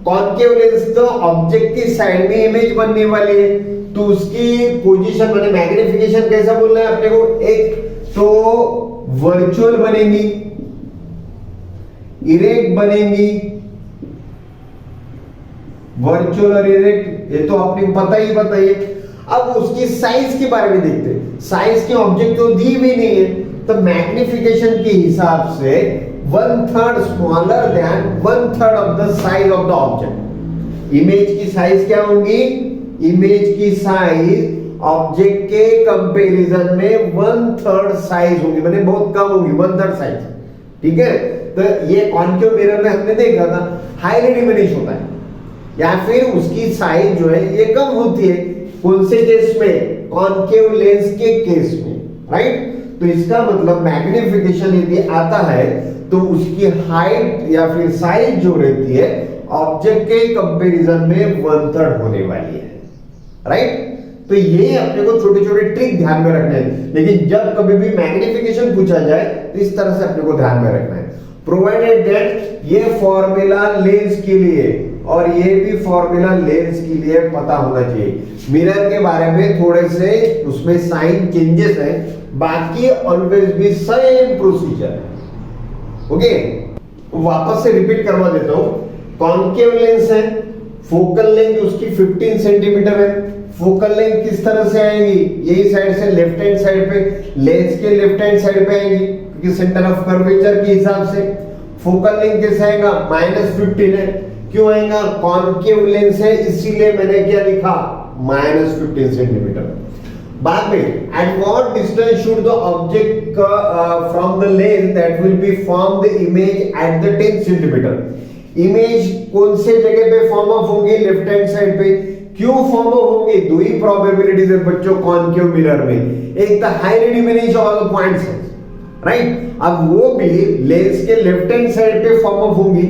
[SPEAKER 1] कॉनकेव लेंस तो ऑब्जेक्ट की साइड में इमेज बनने वाली है, तो उसकी पोजीशन माने मैग्निफिकेशन कैसा बोलना है अपने को, एक तो वर्चुअल बनेगी, इरेक्ट बनेगी, वर्चुअल और इरेक्ट ये तो आपने पता ही है। अब उसकी साइज के बारे में देखते हैं, साइज के ऑब्जेक्ट तो दी भी नहीं है, तो मैग्निफिकेशन के हिसाब से 1/3 smaller than 1/3 of the size of the object. Image की साइज क्या होगी, इमेज की साइज ऑब्जेक्ट के कंपैरिजन में 1/3 साइज होगी, माने बहुत कम होगी, 1/3 साइज, ठीक है। तो ये कॉनकेव मिरर में हमने देखा था हाईली डिमिनिश होता है, या फिर उसकी साइज जो है ये कम होती है, कौन से केस में, कॉनकेव लेंस के केस में, राइट। तो इसका मतलब मैग्निफिकेशन यदि आता है तो उसकी हाइट या फिर साइज जो रहती है ऑब्जेक्ट के कंपैरिजन में 1/3 होने वाली है, राइट। तो ये अपने को छोटे छोटे ट्रिक ध्यान में रखने हैं, लेकिन जब कभी भी मैग्निफिकेशन पूछा जाए तो इस तरह से अपने को ध्यान में रखना है। प्रोवाइडेड दैट ये फॉर्मूला लेंस के लिए और ये भी फॉर्मूला लेंस के लिए पता होना चाहिए। मिरर के बारे में थोड़े से उसमें साइन चेंजेस है, बाकी ऑलवेज भी सेम प्रोसीजर है, ओके। वापस से रिपीट करवा देता हूं, कॉनकेव लेंस है, फोकल लेंथ उसकी 15 सेंटीमीटर है, फोकल लेंथ किस तरह से आएगी, यही साइड से लेफ्ट हैंड साइड पे, लेंस के लेफ्ट हैंड साइड पे आएगी क्योंकि सेंटर ऑफ कर्वेचर के हिसाब से। फोकल लेंथ कैसे आएगा, -15 है, क्यों आएगा, कॉनकेव लेंस है इसीलिए मैंने क्या लिखा -15 सेंटीमीटर। बाद में eight what distance should the object from the lens that will be form the image at the 10 centimetre. Image कौन से जगह पे फॉर्म अप होगी, लेफ्ट हैंड साइड पे। क्यों फॉर्म अप होगी, दो ही प्रोबेबिलिटीज है बच्चों कॉनकेव मिरर में, एक तो highly diminish all the points है, राइट। अब वो भी लेंस के लेफ्ट हैंड साइड पे फॉर्म अप होंगी,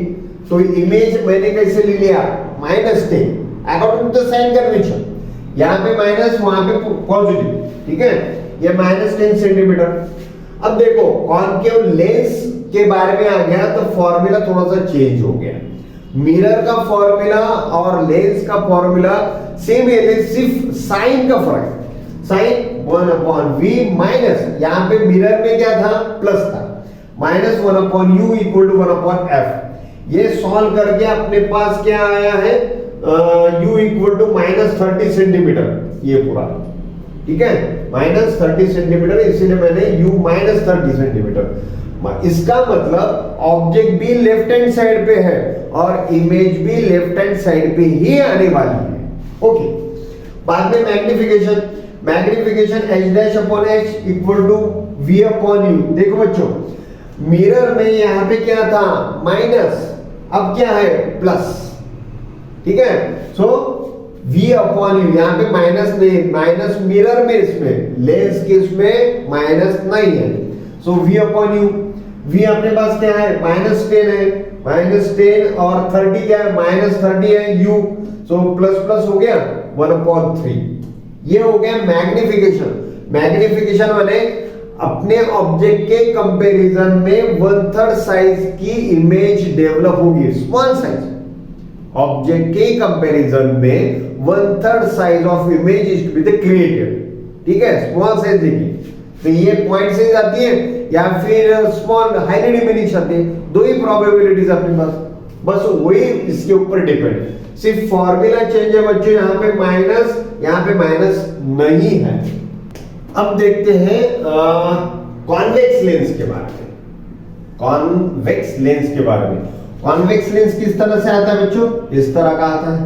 [SPEAKER 1] तो इमेज मैंने कैसे ले लिया, -10 according to the sign convention, यहां पे माइनस वहां पे पॉजिटिव, ठीक है, ये -10 सेंटीमीटर। अब देखो कॉनकेव लेंस के बारे में आ गया तो फॉर्मूला थोड़ा सा चेंज हो गया। मिरर का फॉर्मूला और लेंस का फॉर्मूला सेम है, सिर्फ साइन का फर्क है। साइन 1/v माइनस, यहां पे मिरर में क्या था, प्लस था, -1/u = 1/f। ये सॉल्व करके अपने पास क्या आया है, u = -30 सेंटीमीटर, ये पूरा, ठीक है, -30 सेंटीमीटर, इसीलिए मैंने u -30 सेंटीमीटर। इसका मतलब ऑब्जेक्ट भी लेफ्ट हैंड साइड पे है और इमेज भी लेफ्ट हैंड साइड पे ही आने वाली है, ओके। बाद में मैग्निफिकेशन, h' = v/u। देखो बच्चों मिरर में यहां पे क्या था, माइनस, अब क्या है प्लस, ठीक है। सो v अपॉन यू, यहाँ पे माइनस नहीं, माइनस मिरर में, इसमें लेंस के इसमें माइनस नहीं है। सो v अपॉन यू, v अपने पास क्या है -10 है, -10 और 30 क्या है -30 है u, सो प्लस प्लस हो गया 1/3। ये हो गया मैग्निफिकेशन। मैग्निफिकेशन माने अपने ऑब्जेक्ट के कंपैरिजन में 1/3 साइज की इमेज डेवलप होगी, स्मॉल साइज। ऑब्जेक्ट के कंपैरिजन में 1/3 size of image is to be the created, ठीक है, स्मॉल साइज देखिए। तो ये पॉइंट साइज आती है या फिर स्मॉल हाईली डिमिनिश आती है, दो ही प्रोबेबिलिटीज अपने पास, बस वही इसके ऊपर डिपेंड। सिर्फ फॉर्मूला चेंज है बच्चों, यहाँ पे माइनस, यहाँ पे माइनस नहीं है। अब देखते हैं कॉन्वेक्स लेंस के बारे में। कॉन्वेक्स लेंस के बारे में, कॉन्वेक्स लेंस किस तरह से आता है बच्चों, इस तरह का आता है,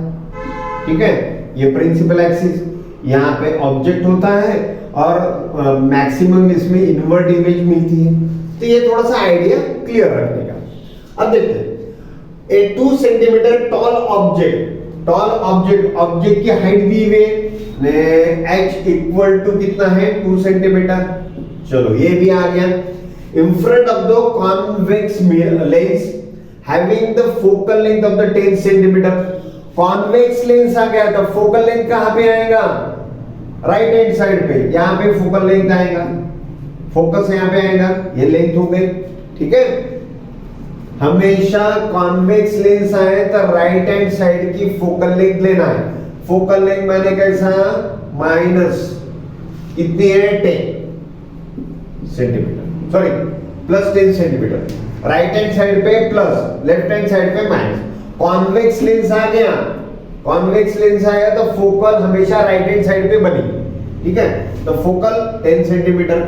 [SPEAKER 1] ठीक है। ये प्रिंसिपल एक्सिस, यहाँ पे ऑब्जेक्ट होता है और मैक्सिमम इसमें इनवर्ट इमेज मिलती है। तो ये थोड़ा सा आइडिया क्लियर रखने का। अब देखते हैं, ए 2 सेंटीमीटर टॉल ऑब्जेक्ट, ऑब्जेक्ट की हाइट दी हुई है, h इक्वल टू कितना है 2 सेंटीमीटर। चलो ये भी आ गया। In front of the convex lens having the focal length of the 10 centimetre. Convex lens आ गया, तो फोकल लेंथ कहां पे आएगा, राइट हैंड साइड पे, यहां पे फोकल लेंथ आएगा, फोकस यहां पे आएगा, ये लेंथ हो गई, ठीक है। हमेशा कॉन्वेक्स लेंस आए तो राइट हैंड साइड की फोकल लेंथ लेना है। फोकल लेंथ मैंने कैसा, माइनस कितनी है 10 centimetre, sorry plus 10 centimetre, right hand side पे प्लस, लेफ्ट हैंड साइड पे माइनस। कॉन्वेक्स लेंस आ गया, कॉन्वेक्स लेंस आया तो फोकल हमेशा राइट हैंड साइड पे बनेगी, ठीक है। तो फोकल 10 सेंटीमीटर।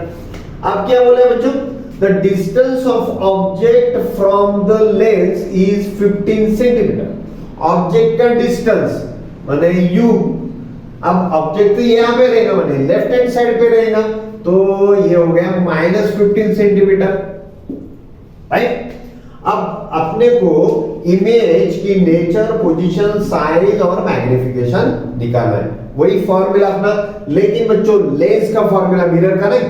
[SPEAKER 1] अब क्या बोला बच्चों, the distance of object from the lens is 15 centimetre. Object का डिस्टेंस माने u, अब ऑब्जेक्ट तो यहाँ पे रहेगा, माने लेफ्ट हैंड साइड पे रहेगा, तो ये हो गया -15 सेंटीमीटर, राइट। अब अपने को इमेज की नेचर, पोजीशन, साइज और मैग्निफिकेशन निकालना है, वही फॉर्मूला अपना। लेकिन बच्चों लेंस का फॉर्मूला मिरर का नहीं,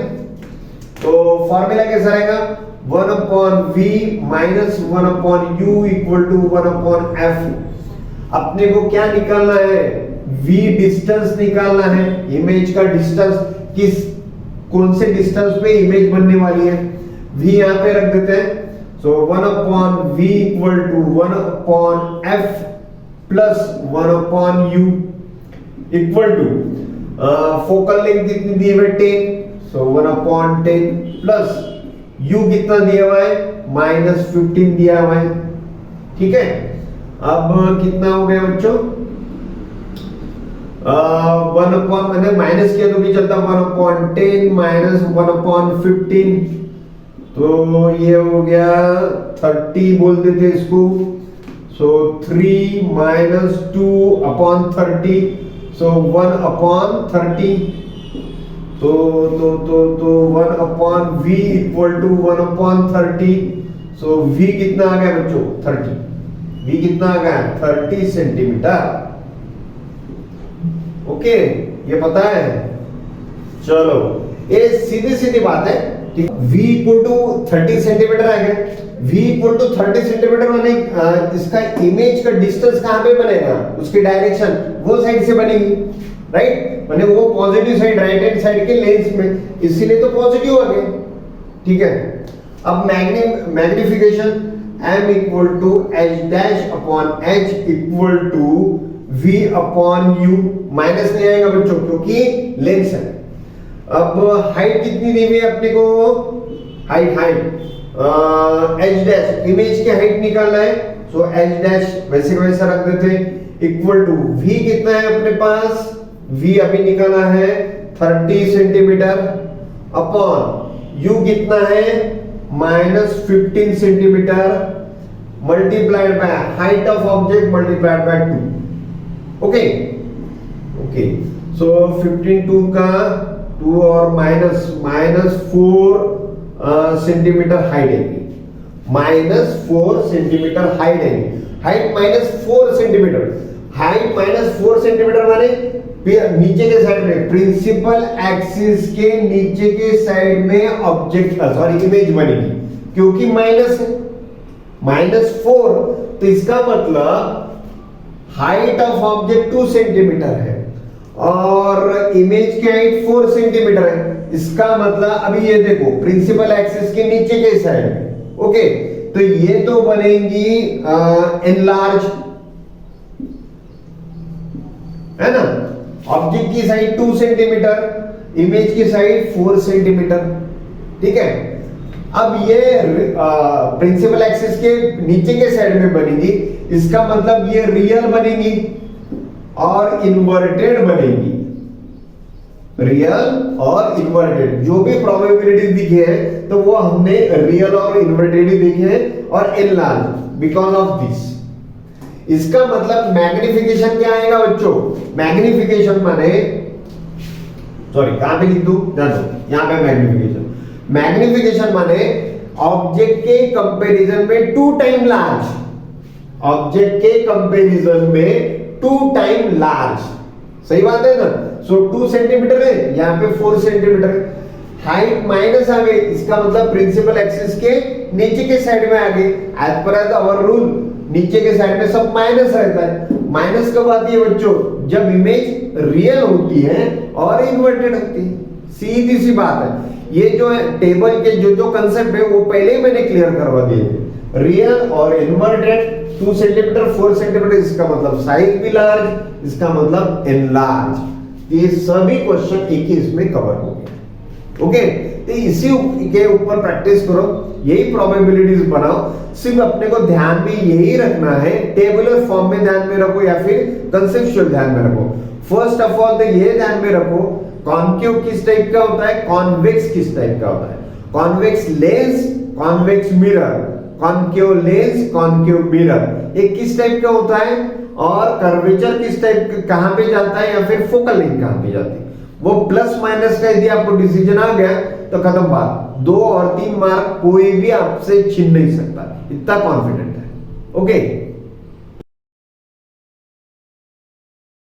[SPEAKER 1] तो फॉर्मूला कैसा रहेगा, 1/v minus 1/u equal to 1/f। अपने को क्या निकालना है, v डिस्टेंस निकालना है, इमेज का डिस्टेंस, किस कौन से डिस्टेंस पे इमेज बनने वाली है, v यहां पे रख देते हैं। So 1/v equal to 1/f plus 1/u equal to focal length कितनी दी है 10, सो 1/10 प्लस u कितना दिया हुआ है -15 दिया हुआ है, ठीक है। अब कितना हो गया बच्चों, 1/, मैंने माइनस किया तो भी चलता, 1/10 माइनस 1/15, तो ये हो गया 30 बोल देते इसको। सो 3 माइनस 2/30, सो 1/30, तो 1/v equal to 1/30, so v कितना आ गया बच्चों 30, v कितना आ गया 30 सेंटीमीटर, ओके, ये पता है। चलो ये सीधी सीधी बात है, ठीक। v इक्वल टू 30 सेंटीमीटर आ गया, v इक्वल टू 30 सेंटीमीटर माने इसका इमेज का डिस्टेंस कहां पे बनेगा, उसकी डायरेक्शन वो साइड से बनेगी, राइट, माने वो positive side, right hand side के लेंस में, इसीलिए तो पॉजिटिव आ गया, ठीक है। अब magnification m equal to h dash upon h equal to v upon u, minus नहीं आएगा बच्चों क्योंकि लेंस है। अब हाइट कितनी दी हुई है अपने को, हाइट h डैश, इमेज की हाइट निकालना है, सो h डैश वैसे का वैसा रख देते, इक्वल टू v कितना है अपने पास, v अभी निकाला है 30 सेंटीमीटर अपॉन u कितना है -15 centimetre multiplied by height of object multiplied by 2, okay. So 15 2 का 2 और माइनस 4 सेंटीमीटर हाइट है, -4 सेंटीमीटर हाइट है, हाइट -4 सेंटीमीटर, हाइट -4 सेंटीमीटर माने नीचे के साइड में, प्रिंसिपल एक्सिस के नीचे के साइड में ऑब्जेक्ट सॉरी इमेज बनेगी, क्योंकि माइनस है, -4, तो इसका मतलब हाइट ऑफ ऑब्जेक्ट 2 सेंटीमीटर है और इमेज की हाइट 4 सेंटीमीटर है। इसका मतलब अभी ये देखो प्रिंसिपल एक्सिस के नीचे के साइड में, ओके, तो ये तो बनेगी एनलार्ज, है ना। ऑब्जेक्ट की साइड 2 सेंटीमीटर, इमेज की साइड 4 सेंटीमीटर, ठीक है। अब ये प्रिंसिपल एक्सिस के नीचे के साइड में बनेगी, इसका मतलब ये रियल बनेगी और इन्वर्टेड बनेगी, रियल और इन्वर्टेड। जो भी प्रोबेबिलिटी दिखे हैं तो वो हमने रियल और इन्वर्टेड ही देखे हैं और एनलार्ज बिकॉज ऑफ दिस। इसका मतलब मैग्निफिकेशन क्या आएगा बच्चों, मैग्निफिकेशन माने सॉरी कहां पे लिख दूं, जानो यहां पे मैग्निफिकेशन, मैग्निफिकेशन माने ऑब्जेक्ट के कंपैरिजन में 2 टाइम लार्ज, ऑब्जेक्ट के कंपैरिजन में 2 टाइम लार्ज, सही बात है ना। सो 2 सेंटीमीटर है, यहां पे 4 सेंटीमीटर है, हाइट माइनस आ गई, इसका मतलब प्रिंसिपल एक्सिस के नीचे के साइड में आ गई। एज पर आवर रूल नीचे के साइड में सब माइनस रहता है। माइनस कब आती है बच्चों, जब इमेज रियल होती है और इन्वर्टेड होती है, सीधी सी बात है। ये जो है टेबल के जो कंसेप्ट है वो पहले ही मैंने क्लियर करवा दिए, रियल और इन्वर्टेड 2 सेंटीमीटर 4 सेंटीमीटर, इसका मतलब साइज भी लार्ज, इसका मतलब एनलार्ज। ये सभी क्वेश्चन एक ही इसमें कवर हो गए, ओके। तो इसी के ऊपर प्रैक्टिस करो, यही प्रोबेबिलिटीज बनाओ। सिर्फ अपने को ध्यान में यही रखना है, टेबुलर फॉर्म में ध्यान में रखो या फिर कंसेप्चुअल ध्यान में रखो। फर्स्ट ऑफ ऑल तो ये ध्यान में रखो कॉन्केव किस टाइप का होता है, कॉन्वेक्स किस टाइप का होता है। Convex lens, convex mirror, concave lens, concave mirror, ये किस टाइप का होता है और कर्वेचर किस टाइप कहां पे जाता है या फिर फोकल लेंथ कहां पे जाती है, वो प्लस माइनस का यदि आपको डिसीजन आ गया तो खत्म बात। 2 और 3 मार्क कोई भी आपसे छीन नहीं सकता, इतना कॉन्फिडेंट है, ओके।